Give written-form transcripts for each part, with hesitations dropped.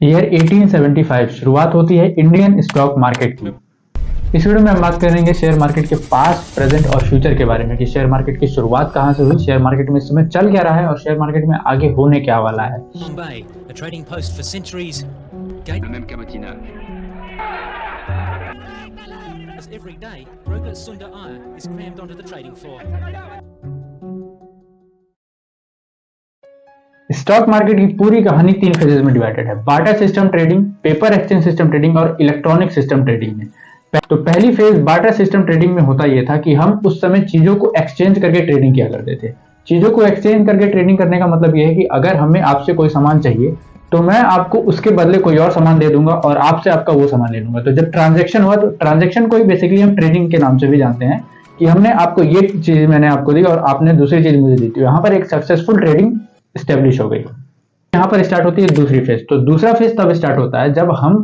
Year 1875 शुरुआत होती है इंडियन स्टॉक मार्केट की। इस वीडियो में हम बात करेंगे शेयर मार्केट के पास्ट, प्रेजेंट और फ्यूचर के बारे में कि शेयर मार्केट की शुरुआत कहां से हुई, शेयर मार्केट में इस समय चल क्या रहा है और शेयर मार्केट में आगे होने क्या वाला है। स्टॉक मार्केट की पूरी कहानी 3 फेजेस में डिवाइडेड है। Barter system trading, paper exchange system trading और इलेक्ट्रॉनिक सिस्टम ट्रेडिंग में। तो पहली फेज बार्टर सिस्टम ट्रेडिंग में होता यह था कि हम उस समय चीजों को एक्सचेंज करके ट्रेडिंग किया करते थे। चीजों को एक्सचेंज करके ट्रेडिंग करने का मतलब यह है कि अगर हमें आपसे कोई सामान चाहिए तो मैं आपको उसके बदले कोई और सामान दे दूंगा और आपसे आपका वो सामान ले लूंगा। तो जब ट्रांजेक्शन हुआ तो ट्रांजेक्शन को ही बेसिकली हम ट्रेडिंग के नाम से भी जानते हैं कि हमने आपको ये चीज मैंने आपको दी और आपने दूसरी चीज मुझे दी थी। यहाँ पर एक सक्सेसफुल ट्रेडिंग स्टेब्लिश हो गई। यहाँ पर स्टार्ट होती है दूसरी फेज। तो दूसरा फेज तब स्टार्ट होता है जब हम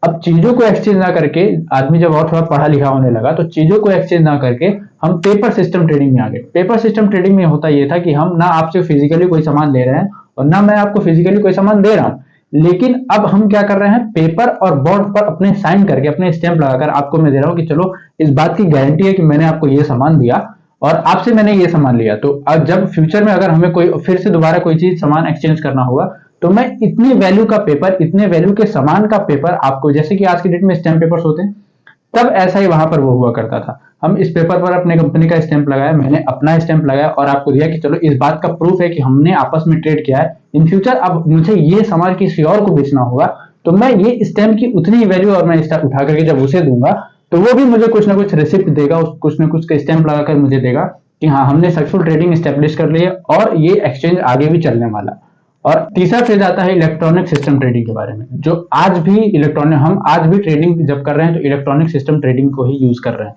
अब चीजों को एक्सचेंज ना करके, आदमी जब और थोड़ा पढ़ा लिखा होने लगा तो चीजों को एक्सचेंज ना करके हम पेपर सिस्टम ट्रेडिंग में आ गए। पेपर सिस्टम ट्रेडिंग में होता यह था कि हम ना आपसे फिजिकली कोई सामान ले रहे हैं और ना मैं आपको फिजिकली कोई सामान दे रहा हूं, लेकिन अब हम क्या कर रहे हैं, पेपर और बॉन्ड पर अपने साइन करके, अपने स्टैंप लगाकर आपको मैं दे रहा हूं कि चलो इस बात की गारंटी है कि मैंने आपको ये सामान दिया और आपसे मैंने ये सामान लिया। तो अब जब फ्यूचर में अगर हमें कोई फिर से दोबारा कोई चीज सामान एक्सचेंज करना होगा तो मैं इतने वैल्यू का पेपर, इतने वैल्यू के सामान का पेपर आपको, जैसे कि आज की डेट में स्टैंप पेपर्स होते हैं, तब ऐसा ही वहां पर वो हुआ करता था। हम इस पेपर पर अपने कंपनी का स्टैंप लगाया, मैंने अपना स्टैंप लगाया और आपको दिया कि चलो इस बात का प्रूफ है कि हमने आपस में ट्रेड किया है। इन फ्यूचर अब मुझे ये सामान किसी और को बेचना होगा तो मैं ये स्टैंप की उतनी ही वैल्यू और मैं उठा करके जब उसे दूंगा तो वो भी मुझे कुछ ना कुछ रिसिप्ट देगा, कुछ ना कुछ का स्टैंप लगाकर मुझे देगा कि हाँ हमने सक्सेसफुल ट्रेडिंग स्टेब्लिश कर ली है और ये एक्सचेंज आगे भी चलने वाला। और तीसरा फेज आता है इलेक्ट्रॉनिक सिस्टम ट्रेडिंग के बारे में, जो आज भी हम आज भी ट्रेडिंग जब कर रहे हैं तो इलेक्ट्रॉनिक सिस्टम ट्रेडिंग को ही यूज कर रहे हैं।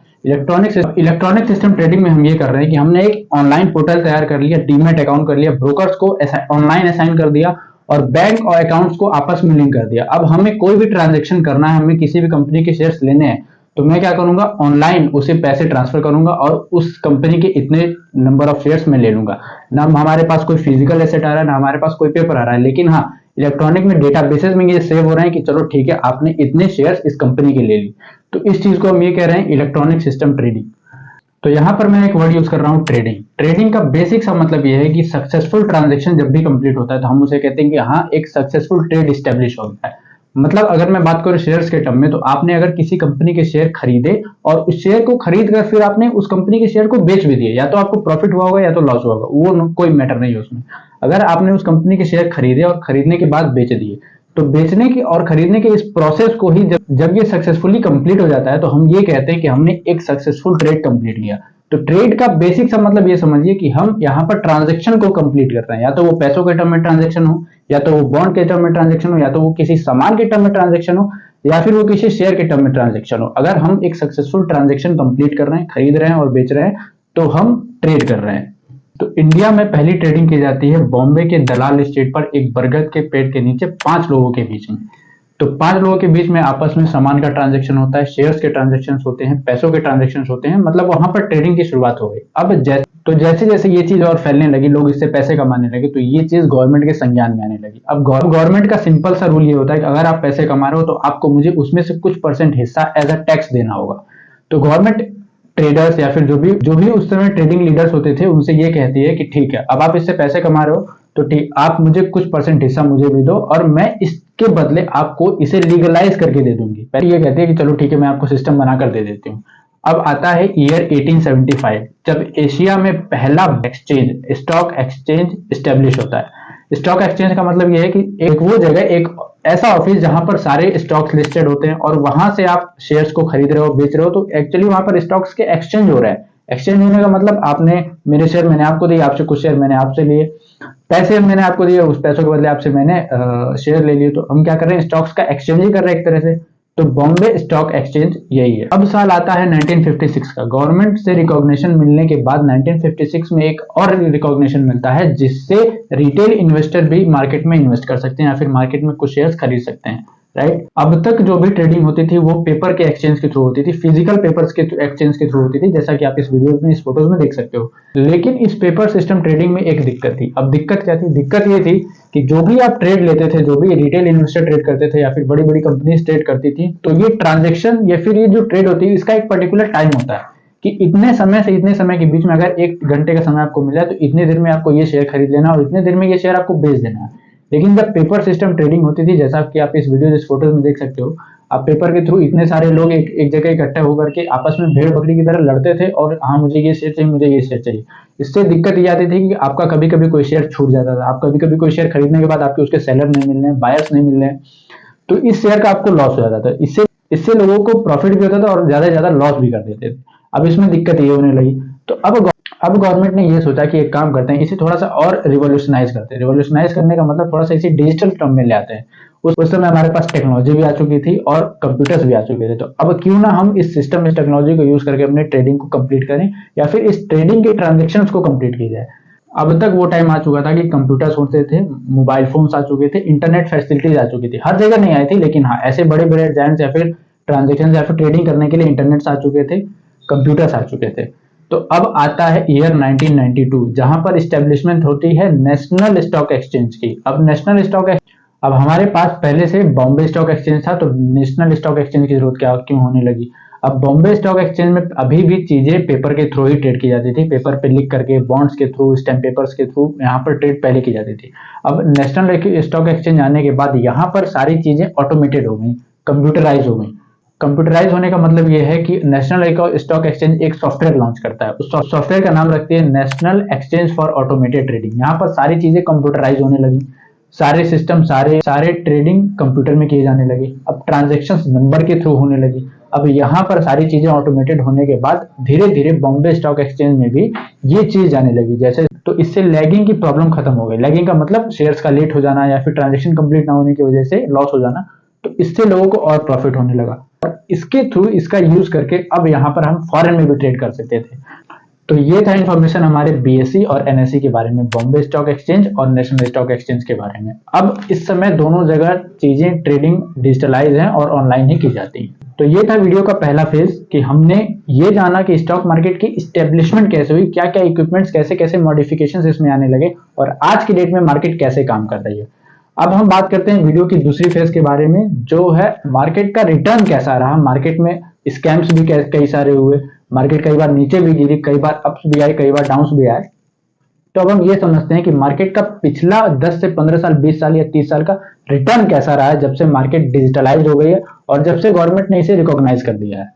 इलेक्ट्रॉनिक सिस्टम ट्रेडिंग में हम ये कर रहे हैं कि हमने एक ऑनलाइन पोर्टल तैयार कर लिया, डीमैट अकाउंट कर लिया, ब्रोकर्स को ऑनलाइन असाइन कर दिया और बैंक और अकाउंट्स को आपस में लिंक कर दिया। अब हमें कोई भी ट्रांजेक्शन करना है, हमें किसी भी कंपनी के शेयर्स लेने हैं तो मैं क्या करूंगा, ऑनलाइन उसे पैसे ट्रांसफर करूंगा और उस कंपनी के इतने नंबर ऑफ शेयर्स में ले लूंगा। ना हमारे पास कोई फिजिकल एसेट आ रहा है, ना हमारे पास कोई पेपर आ रहा है, लेकिन हाँ इलेक्ट्रॉनिक में डेटा बेसेस में ये सेव हो रहे हैं कि चलो ठीक है आपने इतने शेयर्स इस कंपनी के ले ली। तो इस चीज को हम ये कह रहे हैं इलेक्ट्रॉनिक सिस्टम ट्रेडिंग। तो यहां पर मैं एक वर्ड यूज कर रहा हूं, ट्रेडिंग। ट्रेडिंग का बेसिक सा मतलब यह है कि सक्सेसफुल ट्रांजेक्शन जब भी कंप्लीट होता है तो हम उसे कहते हैं कि हाँ एक सक्सेसफुल ट्रेड स्टेब्लिश हो गया है। मतलब अगर मैं बात करूं शेयर्स के टर्म में, तो आपने अगर किसी कंपनी के शेयर खरीदे और उस शेयर को खरीद कर फिर आपने उस कंपनी के शेयर को बेच भी दिए, या तो आपको प्रॉफिट हुआ होगा या तो लॉस हुआ होगा, वो कोई मैटर नहीं है उसमें। अगर आपने उस कंपनी के शेयर खरीदे और खरीदने के बाद बेच दिए तो बेचने की और खरीदने के इस प्रोसेस को ही जब ये सक्सेसफुली कंप्लीट हो जाता है तो हम ये कहते हैं कि हमने एक सक्सेसफुल ट्रेड कंप्लीट किया। तो ट्रेड का बेसिक सा मतलब ये समझिए कि हम यहाँ पर ट्रांजेक्शन को कंप्लीट कर रहे हैं, या तो वो पैसों के टर्म में ट्रांजेक्शन हो, या तो वो बॉन्ड के टर्म में ट्रांजेक्शन हो, या तो वो किसी सामान के टर्म में ट्रांजेक्शन हो, या फिर वो किसी शेयर के टर्म में ट्रांजेक्शन हो। अगर हम एक सक्सेसफुल ट्रांजेक्शन कंप्लीट कर रहे हैं, खरीद रहे हैं और बेच रहे हैं, तो हम ट्रेड कर रहे हैं। तो इंडिया में पहली ट्रेडिंग की जाती है बॉम्बे के दलाल स्ट्रीट पर, एक बरगद के पेड़ के नीचे 5 लोगों के बीच में। तो 5 लोगों के बीच में आपस में सामान का ट्रांजेक्शन होता है, शेयर्स के ट्रांजेक्शन होते हैं, पैसों के ट्रांजेक्शन होते हैं, मतलब वहां पर ट्रेडिंग की शुरुआत हो गई। अब जैसे जैसे ये चीज और फैलने लगी, लोग इससे पैसे कमाने लगे, तो ये चीज गवर्नमेंट के संज्ञान में आने लगी। अब गवर्नमेंट का सिंपल सा रूल ये होता है कि अगर आप पैसे कमा रहे हो तो आपको मुझे उसमें से कुछ % हिस्सा एज अ टैक्स देना होगा। तो गवर्नमेंट ट्रेडर्स या फिर जो भी उस समय ट्रेडिंग लीडर्स होते थे उनसे ये कहती है कि ठीक है अब आप इससे पैसे कमा रहे हो तो ठीक, आप मुझे कुछ % हिस्सा मुझे भी दो और मैं इसके बदले आपको इसे लीगलाइज करके दे दूंगी। पहले ये कहती है कि चलो ठीक है मैं आपको सिस्टम बनाकर दे देती हूँ। अब आता है ईयर 1875, जब एशिया में पहला एक्सचेंज, स्टॉक एक्सचेंज स्टेब्लिश होता है। स्टॉक एक्सचेंज का मतलब यह है कि एक वो जगह, एक ऐसा ऑफिस जहां पर सारे स्टॉक्स लिस्टेड होते हैं और वहां से आप शेयर्स को खरीद रहे हो, बेच रहे हो, तो एक्चुअली वहां पर स्टॉक्स के एक्सचेंज हो रहा है। एक्सचेंज होने का मतलब आपने मेरे शेयर मैंने आपको दिए, आपसे कुछ शेयर मैंने आपसे लिए, पैसे मैंने आपको दिए, उस पैसों के बदले आपसे मैंने शेयर ले लिए। तो हम क्या कर रहे हैं, स्टॉक्स का एक्सचेंज ही कर रहे हैं एक तरह से। तो बॉम्बे स्टॉक एक्सचेंज यही है। अब साल आता है 1956 का। गवर्नमेंट से रिकॉग्निशन मिलने के बाद 1956 में एक और रिकॉग्निशन मिलता है जिससे रिटेल इन्वेस्टर भी मार्केट में इन्वेस्ट कर सकते हैं या फिर मार्केट में कुछ शेयर्स खरीद सकते हैं। राइट। अब तक जो भी ट्रेडिंग होती थी वो पेपर के एक्सचेंज के थ्रू होती थी, फिजिकल पेपर्स के एक्सचेंज के थ्रू होती थी, जैसा कि आप इस वीडियो में, इस फोटोज में देख सकते हो। लेकिन इस पेपर सिस्टम ट्रेडिंग में एक दिक्कत थी। अब दिक्कत क्या थी? दिक्कत ये थी कि जो भी आप ट्रेड लेते थे, जो भी रिटेल इन्वेस्टर ट्रेड करते थे या फिर बड़ी बड़ी कंपनीज ट्रेड करती थी, तो ये ट्रांजेक्शन या फिर ये जो ट्रेड होती है इसका एक पर्टिकुलर टाइम होता है कि इतने समय से इतने समय के बीच में अगर 1 घंटे का समय आपको मिला तो इतने देर में आपको ये शेयर खरीद लेना और इतने देर में ये शेयर आपको बेच देना है। लेकिन जब पेपर सिस्टम ट्रेडिंग होती थी, जैसा कि आप इस वीडियो, इस फोटोज में देख सकते हो, आप पेपर के थ्रू इतने सारे लोग एक जगह इकट्ठे होकर के आपस में भेड़ बकरी की तरह लड़ते थे और हाँ मुझे ये शेयर चाहिए, मुझे ये शेयर चाहिए। इससे दिक्कत ये आती थी कि आपका कभी कभी कोई शेयर छूट जाता था, आप कभी कभी कोई शेयर खरीदने के बाद आपके उसके सेलर नहीं मिल रहे, बायर्स नहीं मिल रहे, तो इस शेयर का आपको लॉस हो जाता था। इससे इससे लोगों को प्रॉफिट भी होता था और ज्यादा से ज्यादा लॉस भी कर देते थे। अब इसमें दिक्कत ये होने लगी, तो अब गवर्नमेंट ने ये सोचा कि एक काम करते हैं, इसे थोड़ा सा और रिवोल्यूशनाइज करते हैं। रिवोल्यूशनाइज करने का मतलब थोड़ा सा इसे डिजिटल टर्म में ले आते हैं। उस समय हमारे पास टेक्नोलॉजी भी आ चुकी थी और कंप्यूटर्स भी आ चुके थे, तो अब क्यों ना हम इस सिस्टम, इस टेक्नोलॉजी को यूज करके अपने ट्रेडिंग को कंप्लीट करें या फिर इस ट्रेडिंग के ट्रांजेक्शन्स को कंप्लीट की जाए। अब तक वो टाइम आ चुका था कि कंप्यूटर्स होते थे, मोबाइल फोन्स आ चुके थे, इंटरनेट फैसिलिटीज आ चुकी थी, हर जगह नहीं आई थी, लेकिन हाँ ऐसे बड़े बड़े जायंट्स या फिर ट्रांजेक्शन या फिर ट्रेडिंग करने के लिए इंटरनेट्स आ चुके थे, कंप्यूटर्स आ चुके थे। तो अब आता है ईयर 1992, जहां पर स्टेब्लिशमेंट होती है नेशनल स्टॉक एक्सचेंज की। अब नेशनल स्टॉक, अब हमारे पास पहले से बॉम्बे स्टॉक एक्सचेंज था, तो नेशनल स्टॉक एक्सचेंज की जरूरत क्या क्यों होने लगी? अब बॉम्बे स्टॉक एक्सचेंज में अभी भी चीजें पेपर के थ्रू ही ट्रेड की जाती थी, पेपर पे लिख करके, बॉन्ड्स के थ्रू, स्टैम्प पेपर्स के थ्रू यहाँ पर ट्रेड पहले की जाती थी। अब नेशनल स्टॉक एक्सचेंज आने के बाद यहाँ पर सारी चीजें ऑटोमेटेड हो गई, कंप्यूटराइज हो गई। कंप्यूटराइज होने का मतलब यह है कि नेशनल स्टॉक एक्सचेंज एक सॉफ्टवेयर लॉन्च करता है, उस सॉफ्टवेयर का नाम रखती है national exchange for automated trading. यहाँ पर सारी चीजें कंप्यूटराइज होने लगी, सारे सिस्टम, सारे ट्रेडिंग कंप्यूटर में किए जाने लगे। अब ट्रांजेक्शन्स नंबर के थ्रू होने लगी। अब यहाँ पर सारी चीजें ऑटोमेटेड होने के बाद धीरे धीरे बॉम्बे स्टॉक एक्सचेंज में भी ये चीज जाने लगी। जैसे तो इससे लैगिंग की प्रॉब्लम खत्म हो गई। लैगिंग का मतलब शेयर्स का लेट हो जाना या फिर ट्रांजेक्शन कंप्लीट ना होने की वजह से लॉस हो जाना, तो इससे लोगों को और प्रॉफिट होने लगा और इसके थ्रू, इसका यूज करके अब यहाँ पर हम फॉरेन में भी ट्रेड कर सकते थे। तो ये था इन्फॉर्मेशन हमारे बीएसई और एनएसई के बारे में, बॉम्बे स्टॉक एक्सचेंज और नेशनल स्टॉक एक्सचेंज के बारे में। अब इस समय दोनों जगह चीजें, ट्रेडिंग डिजिटलाइज हैं और ऑनलाइन ही की जाती है। तो ये था वीडियो का पहला फेज कि हमने ये जाना कि स्टॉक मार्केट की स्टेब्लिशमेंट कैसे हुई, क्या क्या इक्विपमेंट्स, कैसे कैसे मॉडिफिकेशंस इसमें आने लगे और आज की डेट में मार्केट कैसे काम कर रही है। अब हम बात करते हैं वीडियो की दूसरी फेज के बारे में, जो है मार्केट का रिटर्न कैसा रहा। मार्केट में स्कैम्स भी कई सारे हुए, मार्केट कई बार नीचे भी गिरी, कई बार अप्स भी आए, कई बार डाउन्स भी आए। तो अब हम ये समझते हैं कि मार्केट का पिछला 10 से 15 साल, 20 साल या 30 साल का रिटर्न कैसा रहा है जब से मार्केट डिजिटलाइज हो गई है और जब से गवर्नमेंट ने इसे रिकॉग्नाइज कर दिया है।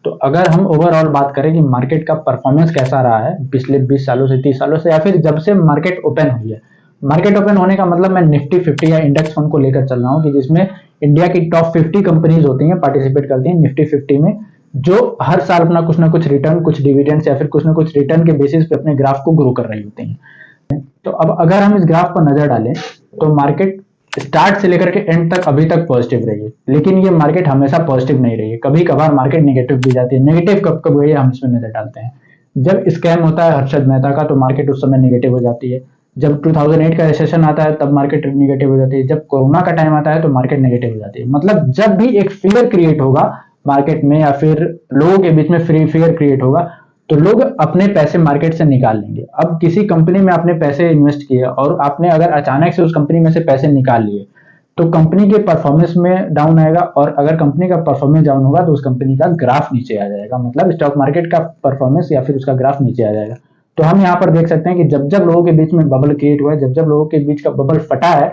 तो अगर हम ओवरऑल बात करें कि मार्केट का परफॉर्मेंस कैसा रहा है पिछले 20 सालों से, 30 सालों से, या फिर जब से मार्केट ओपन हुई है। मार्केट ओपन होने का मतलब मैं निफ्टी 50 या इंडेक्स फंड को लेकर चल रहा हूं कि जिसमें इंडिया की टॉप 50 कंपनीज होती हैं, पार्टिसिपेट करती हैं निफ्टी 50 में, जो हर साल अपना कुछ ना कुछ रिटर्न, कुछ डिविडेंड्स या फिर कुछ ना कुछ रिटर्न के बेसिस पे अपने ग्राफ को ग्रो कर रही होती हैं। तो अब अगर हम इस ग्राफ पर नजर डालें तो मार्केट स्टार्ट से लेकर के एंड तक अभी तक पॉजिटिव रही है, लेकिन ये मार्केट हमेशा पॉजिटिव नहीं रही है। कभी कभार मार्केट नेगेटिव भी जाती है। नेगेटिव कब कब गई है हम इसमें नजर डालते हैं। जब स्कैम होता है हर्षद मेहता का तो मार्केट उस समय नेगेटिव हो जाती है। जब 2008 का रिसेशन आता है तब मार्केट नेगेटिव हो जाती है। जब कोरोना का टाइम आता है तो मार्केट नेगेटिव हो जाती है। मतलब जब भी एक फियर क्रिएट होगा मार्केट में या फिर लोगों के बीच में फ्री फियर क्रिएट होगा तो लोग अपने पैसे मार्केट से निकाल लेंगे। अब किसी कंपनी में आपने पैसे इन्वेस्ट किए और आपने अगर अचानक से उस कंपनी में से पैसे निकाल लिए तो कंपनी के परफॉर्मेंस में डाउन आएगा, और अगर कंपनी का परफॉर्मेंस डाउन होगा तो उस कंपनी का ग्राफ नीचे आ जाएगा। मतलब स्टॉक मार्केट का परफॉर्मेंस या फिर उसका ग्राफ नीचे आ जाएगा। तो हम यहाँ पर देख सकते हैं कि जब जब लोगों के बीच में बबल क्रिएट हुआ है, जब जब लोगों के बीच का बबल फटा है,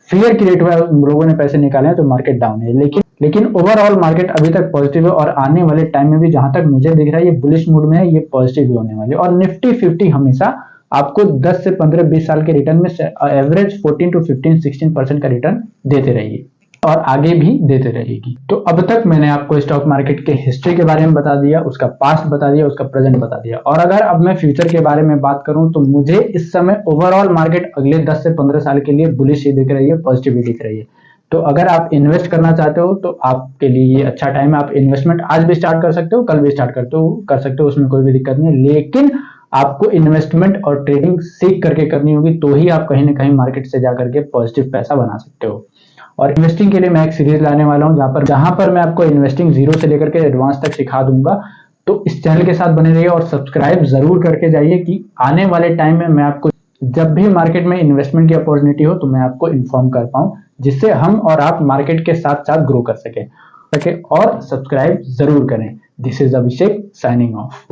फियर क्रिएट हुआ है, लोगों ने पैसे निकाले हैं, तो मार्केट डाउन है। लेकिन ओवरऑल मार्केट अभी तक पॉजिटिव है और आने वाले टाइम में भी जहां तक मुझे दिख रहा है ये बुलिश मूड में है, ये पॉजिटिव भी होने वाली है। और निफ्टी 50 हमेशा आपको 10 से 15, 20 साल के रिटर्न में एवरेज 14 to 15, 16% का रिटर्न देते रहेगी और आगे भी देते रहेगी। तो अब तक मैंने आपको स्टॉक मार्केट के हिस्ट्री के बारे में बता दिया, उसका पास्ट बता दिया, उसका प्रेजेंट बता दिया। और अगर अब मैं फ्यूचर के बारे में बात करूं तो मुझे इस समय ओवरऑल मार्केट अगले 10 से 15 साल के लिए बुलिश ही दिख रही है, पॉजिटिव ही दिख रही है। तो अगर आप इन्वेस्ट करना चाहते हो तो आपके लिए ये अच्छा टाइम है। आप इन्वेस्टमेंट आज भी स्टार्ट कर सकते हो, कल भी स्टार्ट कर सकते हो, उसमें कोई भी दिक्कत नहीं है। लेकिन आपको इन्वेस्टमेंट और ट्रेडिंग सीख करके करनी होगी, तो ही आप कहीं ना कहीं मार्केट से जाकर के पॉजिटिव पैसा बना सकते हो। और इन्वेस्टिंग के लिए मैं एक सीरीज लाने वाला हूं जहां पर मैं आपको इन्वेस्टिंग जीरो से लेकर के एडवांस तक सिखा दूंगा। तो इस चैनल के साथ बने रहिए और सब्सक्राइब जरूर करके जाइए कि आने वाले टाइम में मैं आपको जब भी मार्केट में इन्वेस्टमेंट की अपॉर्चुनिटी हो तो मैं आपको इन्फॉर्म कर पाऊं, जिससे हम और आप मार्केट के साथ साथ ग्रो कर सके। और सब्सक्राइब जरूर करें। This is Abhishek signing off.